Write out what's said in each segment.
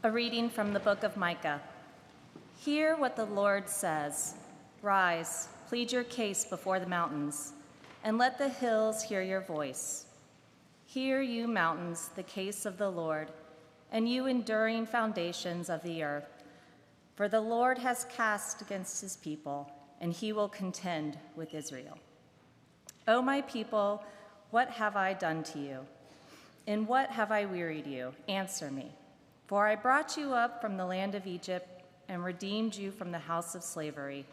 A reading from the Book of Micah. Hear what the Lord says. Rise, plead your case before the mountains, and let the hills hear your voice. Hear, you mountains, the case of the Lord, and you enduring foundations of the earth. For the Lord has cast against his people, and he will contend with Israel. O my people, what have I done to you? In what have I wearied you? Answer me. For I brought you up from the land of Egypt and redeemed you from the house of slavery.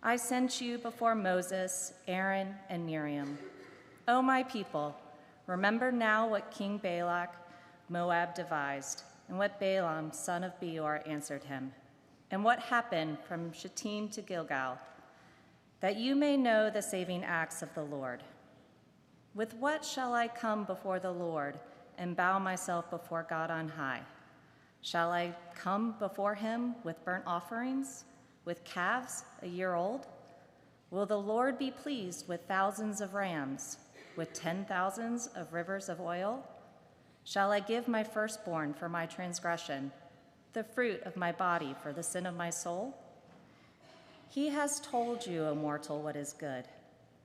I sent you before Moses, Aaron, and Miriam. O my people, remember now what King Balak, Moab, devised, and what Balaam, son of Beor, answered him, and what happened from Shittim to Gilgal, that you may know the saving acts of the Lord. With what shall I come before the Lord and bow myself before God on high? Shall I come before him with burnt offerings, with calves a year old? Will the Lord be pleased with thousands of rams, with 10,000s of rivers of oil? Shall I give my firstborn for my transgression, the fruit of my body for the sin of my soul? He has told you, O mortal, what is good.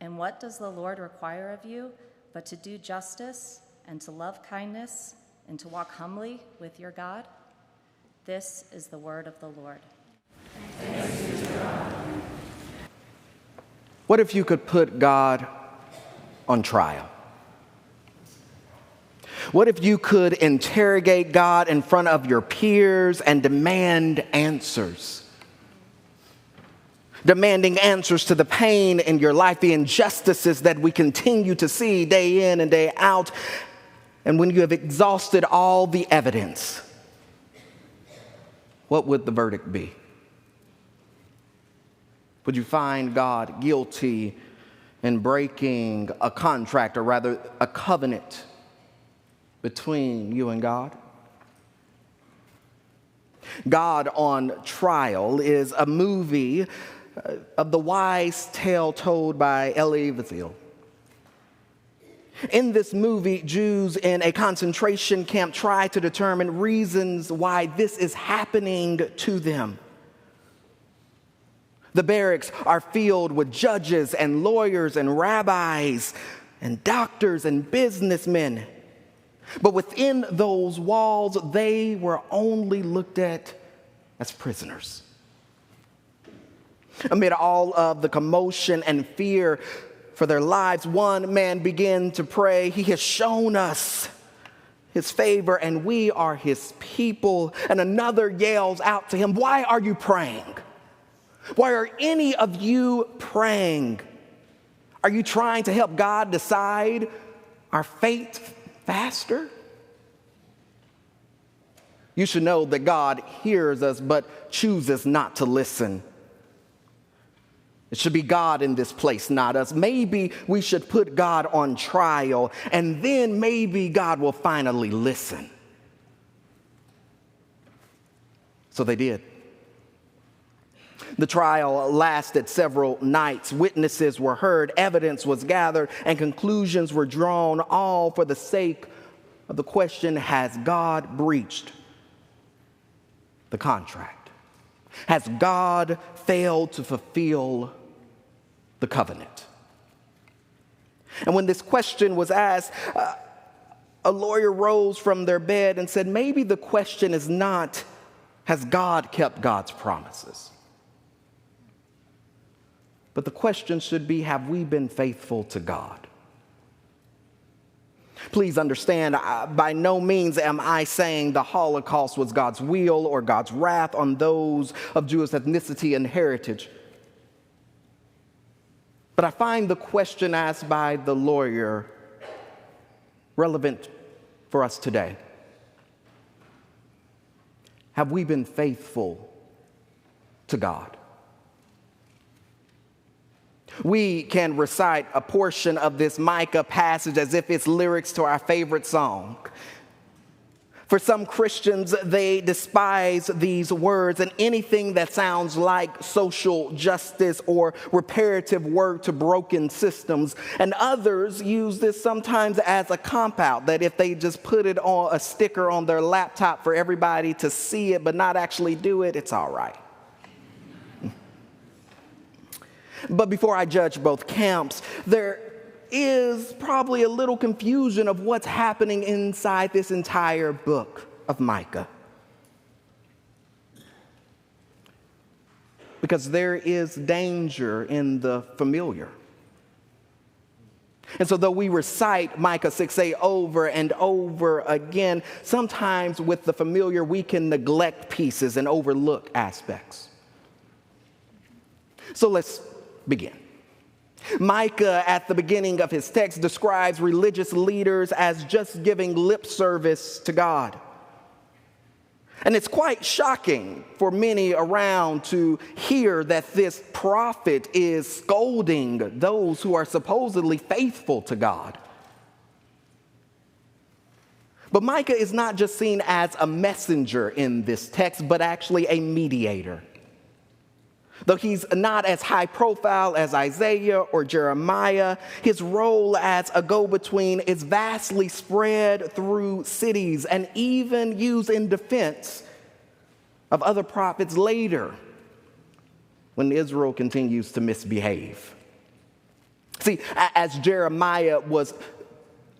And what does the Lord require of you but to do justice and to love kindness and to walk humbly with your God? This is the word of the Lord. Thanks be to God. What if you could put God on trial? What if you could interrogate God in front of your peers and demand answers? Demanding answers to the pain in your life, the injustices that we continue to see day in and day out. And when you have exhausted all the evidence, what would the verdict be? Would you find God guilty in breaking a contract, or rather a covenant between you and God? God on Trial is a movie of the wise tale told by Elie Wiesel. In this movie, Jews in a concentration camp try to determine reasons why this is happening to them. The barracks are filled with judges and lawyers and rabbis and doctors and businessmen. But within those walls, they were only looked at as prisoners. Amid all of the commotion and fear for their lives, one man began to pray. He has shown us his favor and we are his people. And another yells out to him, "Why are you praying? Why are any of you praying? Are you trying to help God decide our fate faster?" You should know that God hears us but chooses not to listen. It should be God in this place, not us. Maybe we should put God on trial, and then maybe God will finally listen. So they did. The trial lasted several nights. Witnesses were heard, evidence was gathered, and conclusions were drawn, all for the sake of the question, has God breached the contract? Has God failed to fulfill the covenant? And when this question was asked, a lawyer rose from their bed and said, maybe the question is not, has God kept God's promises? But the question should be, have we been faithful to God? Please understand, by no means am I saying the Holocaust was God's will or God's wrath on those of Jewish ethnicity and heritage. But I find the question asked by the lawyer relevant for us today. Have we been faithful to God? We can recite a portion of this Micah passage as if it's lyrics to our favorite song. For some Christians, they despise these words and anything that sounds like social justice or reparative work to broken systems. And others use this sometimes as a cop-out, that if they just put it on a sticker on their laptop for everybody to see it but not actually do it, it's all right. But before I judge both camps, there is probably a little confusion of what's happening inside this entire book of Micah. Because there is danger in the familiar. And so though we recite Micah 6:8 over and over again, sometimes with the familiar we can neglect pieces and overlook aspects. So let's begin. Micah, at the beginning of his text, describes religious leaders as just giving lip service to God. And it's quite shocking for many around to hear that this prophet is scolding those who are supposedly faithful to God. But Micah is not just seen as a messenger in this text, but actually a mediator. Though he's not as high profile as Isaiah or Jeremiah, his role as a go-between is vastly spread through cities and even used in defense of other prophets later when Israel continues to misbehave. See, as Jeremiah was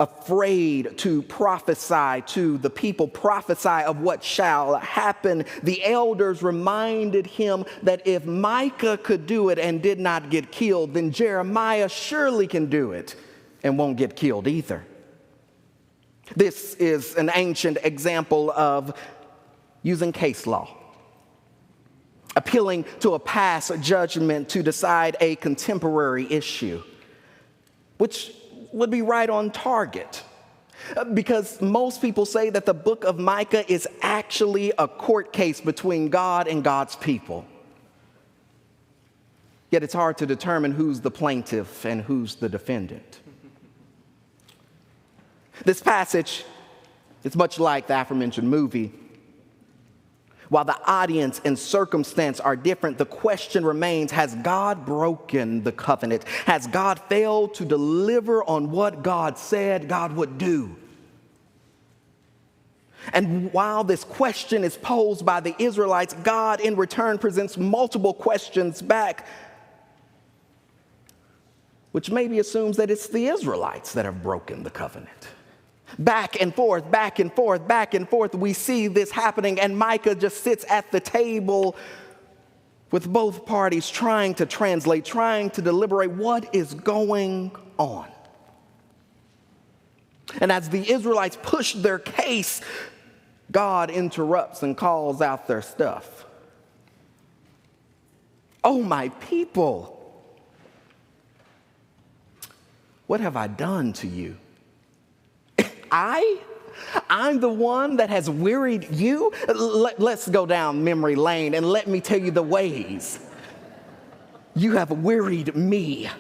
afraid to prophesy to the people, prophesy of what shall happen, the elders reminded him that if Micah could do it and did not get killed, then Jeremiah surely can do it and won't get killed either. This is an ancient example of using case law, appealing to a past judgment to decide a contemporary issue, which would be right on target, because most people say that the book of Micah is actually a court case between God and God's people. Yet it's hard to determine who's the plaintiff and who's the defendant. This passage is much like the aforementioned movie. While the audience and circumstance are different, the question remains, has God broken the covenant? Has God failed to deliver on what God said God would do? And while this question is posed by the Israelites, God in return presents multiple questions back, which maybe assumes that it's the Israelites that have broken the covenant. Back and forth, back and forth, back and forth. We see this happening, and Micah just sits at the table with both parties trying to translate, trying to deliberate what is going on. And as the Israelites push their case, God interrupts and calls out their stuff. Oh, my people, what have I done to you? I'm the one that has wearied you? Let's go down memory lane and let me tell you the ways you have wearied me.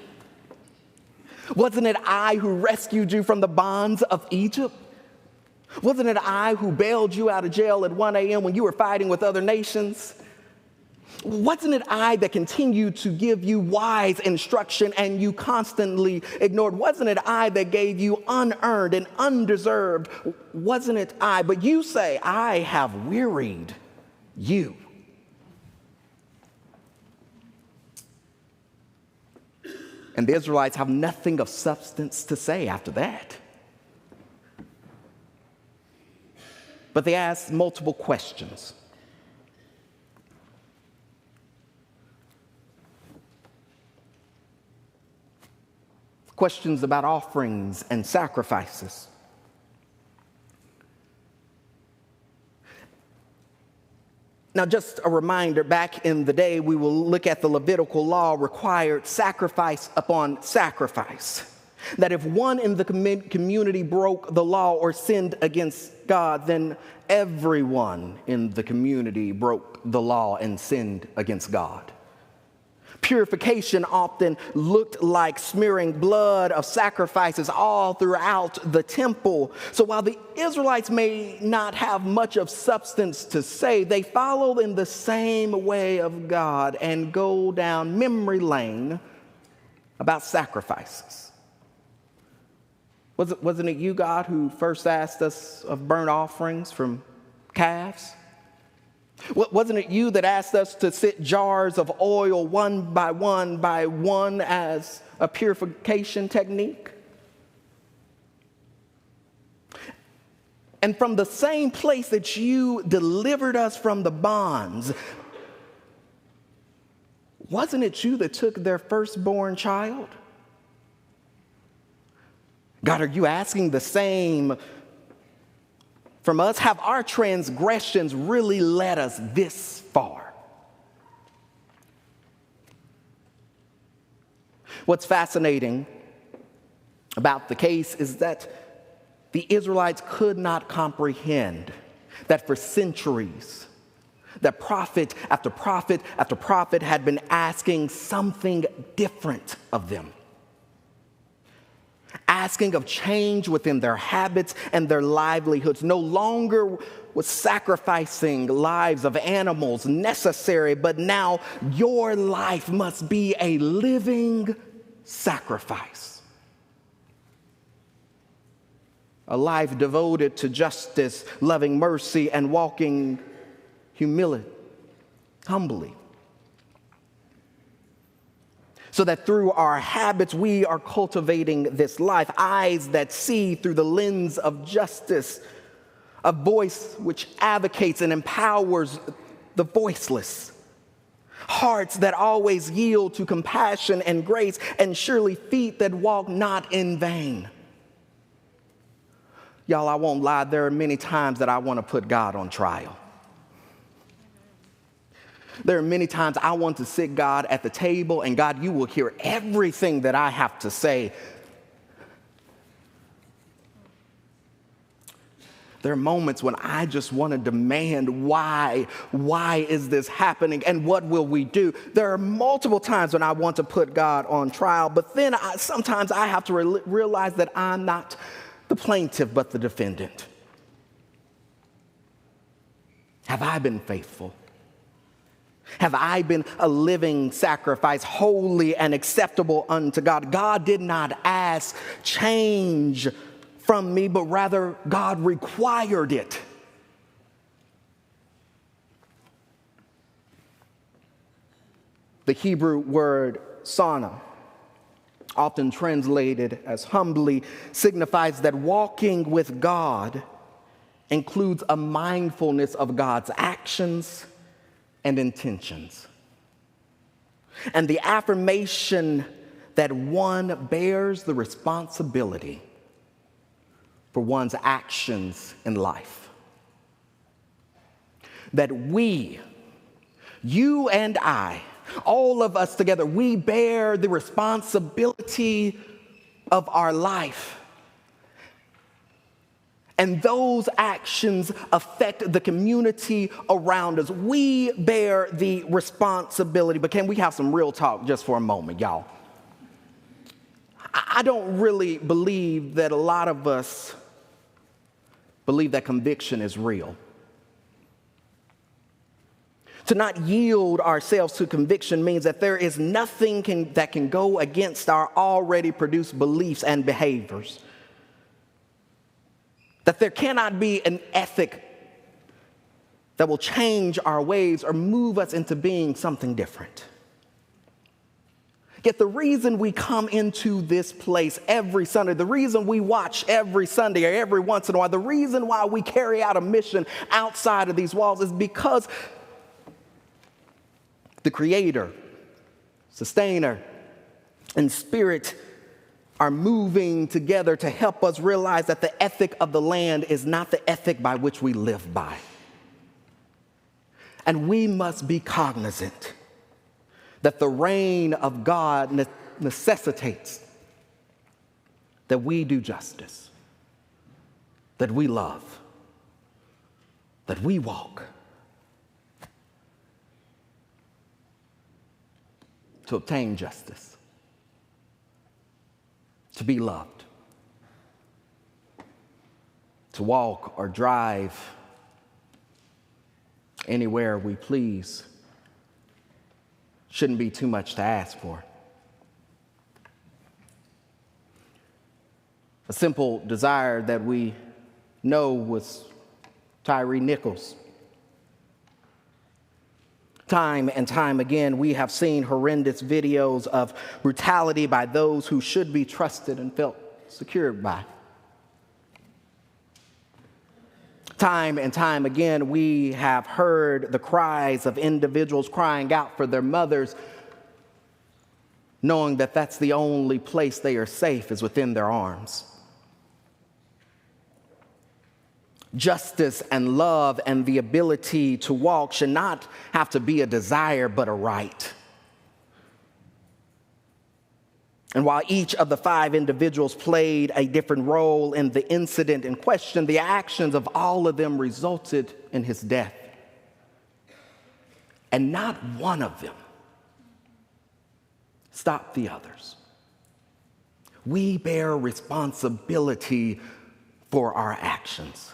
Wasn't it I who rescued you from the bonds of Egypt? Wasn't it I who bailed you out of jail at 1 a.m. when you were fighting with other nations? Wasn't it I that continued to give you wise instruction and you constantly ignored? Wasn't it I that gave you unearned and undeserved? Wasn't it I? But you say, I have wearied you. And the Israelites have nothing of substance to say after that. But they ask multiple questions. Questions about offerings and sacrifices. Now, just a reminder, back in the day, we will look at the Levitical law required sacrifice upon sacrifice. That if one in the community broke the law or sinned against God, then everyone in the community broke the law and sinned against God. Purification often looked like smearing blood of sacrifices all throughout the temple. So while the Israelites may not have much of substance to say, they follow in the same way of God and go down memory lane about sacrifices. Wasn't it you, God, who first asked us of burnt offerings from calves? Wasn't it you that asked us to sit jars of oil one by one as a purification technique? And from the same place that you delivered us from the bonds, wasn't it you that took their firstborn child? God, are you asking the same from us? Have our transgressions really led us this far? What's fascinating about the case is that the Israelites could not comprehend that for centuries, that prophet after prophet after prophet had been asking something different of them. Asking of change within their habits and their livelihoods. No longer was sacrificing lives of animals necessary, but now your life must be a living sacrifice. A life devoted to justice, loving mercy, and walking humbly. So that through our habits, we are cultivating this life. Eyes that see through the lens of justice. A voice which advocates and empowers the voiceless. Hearts that always yield to compassion and grace, and surely feet that walk not in vain. Y'all, I won't lie, there are many times that I want to put God on trial. There are many times I want to sit God at the table, and God, you will hear everything that I have to say. There are moments when I just want to demand why is this happening, and what will we do? There are multiple times when I want to put God on trial, but then sometimes I have to realize that I'm not the plaintiff, but the defendant. Have I been faithful? Have I been a living sacrifice, holy and acceptable unto God? God did not ask change from me, but rather God required it. The Hebrew word sana, often translated as humbly, signifies that walking with God includes a mindfulness of God's actions and intentions. And the affirmation that one bears the responsibility for one's actions in life. That we, you and I, all of us together, we bear the responsibility of our life. And those actions affect the community around us. We bear the responsibility. But can we have some real talk just for a moment, y'all? I don't really believe that a lot of us believe that conviction is real. To not yield ourselves to conviction means that there is nothing that can go against our already produced beliefs and behaviors. That there cannot be an ethic that will change our ways or move us into being something different. Yet the reason we come into this place every Sunday, the reason we watch every Sunday or every once in a while, the reason why we carry out a mission outside of these walls is because the Creator, Sustainer, and Spirit are moving together to help us realize that the ethic of the land is not the ethic by which we live by. And we must be cognizant that the reign of God necessitates that we do justice, that we love, that we walk to obtain justice, to be loved, to walk or drive anywhere we please shouldn't be too much to ask for. A simple desire that we know was Tyree Nichols. Time and time again, we have seen horrendous videos of brutality by those who should be trusted and felt secured by. Time and time again, we have heard the cries of individuals crying out for their mothers, knowing that that's the only place they are safe is within their arms. Justice and love and the ability to walk should not have to be a desire, but a right. And while each of the 5 individuals played a different role in the incident in question, the actions of all of them resulted in his death. And not one of them stopped the others. We bear responsibility for our actions.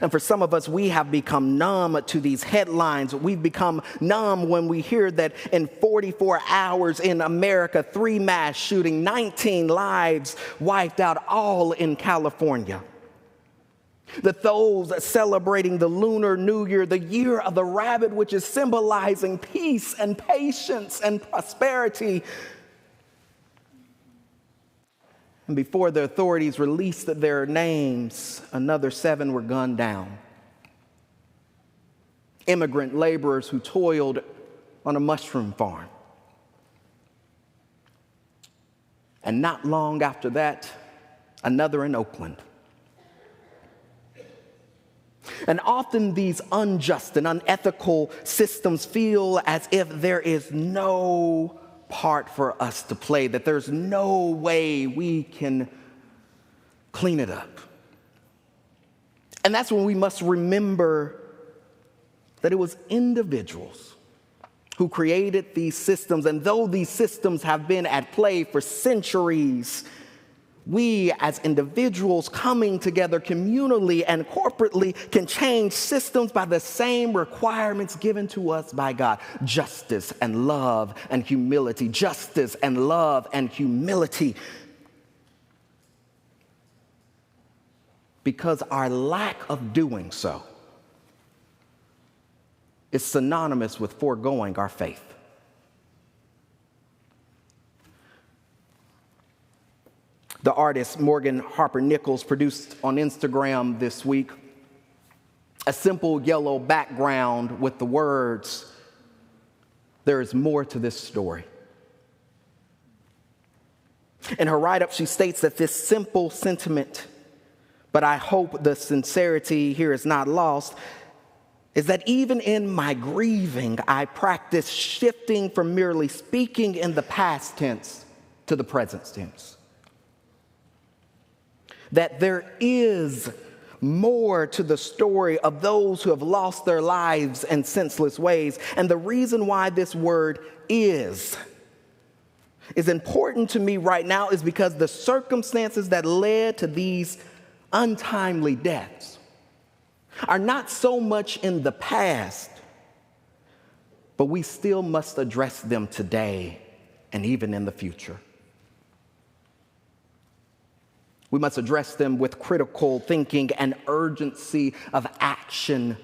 And for some of us, we have become numb to these headlines. We've become numb when we hear that in 44 hours in America, 3 mass shootings, 19 lives wiped out, all in California. That those celebrating the Lunar New Year, the year of the rabbit, which is symbolizing peace and patience and prosperity. And before the authorities released their names, another 7 were gunned down. Immigrant laborers who toiled on a mushroom farm. And not long after that, another in Oakland. And often these unjust and unethical systems feel as if there is no part for us to play, that there's no way we can clean it up. And that's when we must remember that it was individuals who created these systems, and though these systems have been at play for centuries, we as individuals coming together communally and corporately can change systems by the same requirements given to us by God. Justice and love and humility. Justice and love and humility. Because our lack of doing so is synonymous with foregoing our faith. The artist Morgan Harper Nichols produced on Instagram this week a simple yellow background with the words, "There is more to this story." In her write-up, she states that this simple sentiment, but I hope the sincerity here is not lost, is that even in my grieving, I practice shifting from merely speaking in the past tense to the present tense. That there is more to the story of those who have lost their lives in senseless ways. And the reason why this word is important to me right now is because the circumstances that led to these untimely deaths are not so much in the past, but we still must address them today and even in the future. We must address them with critical thinking and urgency of action.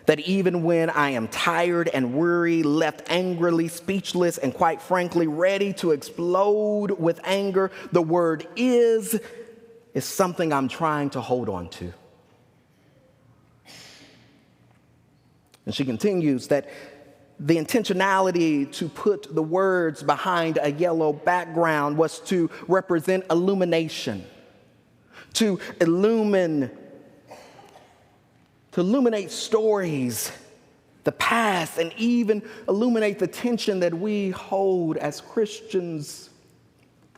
That even when I am tired and weary, left angrily, speechless, and quite frankly, ready to explode with anger, the word is something I'm trying to hold on to. And she continues that the intentionality to put the words behind a yellow background was to represent illumination, to illuminate stories, the past, and even illuminate the tension that we hold as Christians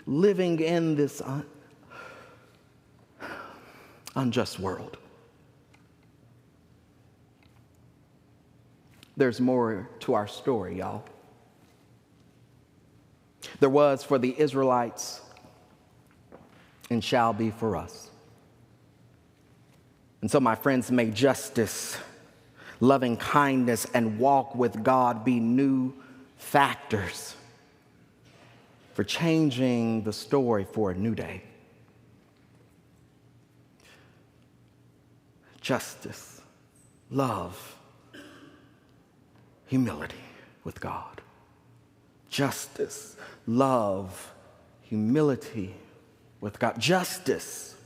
living in this unjust world. there's more to our story, y'all. There was for the Israelites and shall be for us. And so, my friends, may justice, loving kindness, and walk with God be new factors for changing the story for a new day. Justice, love, humility with God. Justice, love, humility with God. Justice,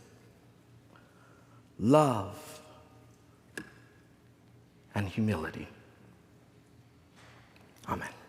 love, and humility. Amen.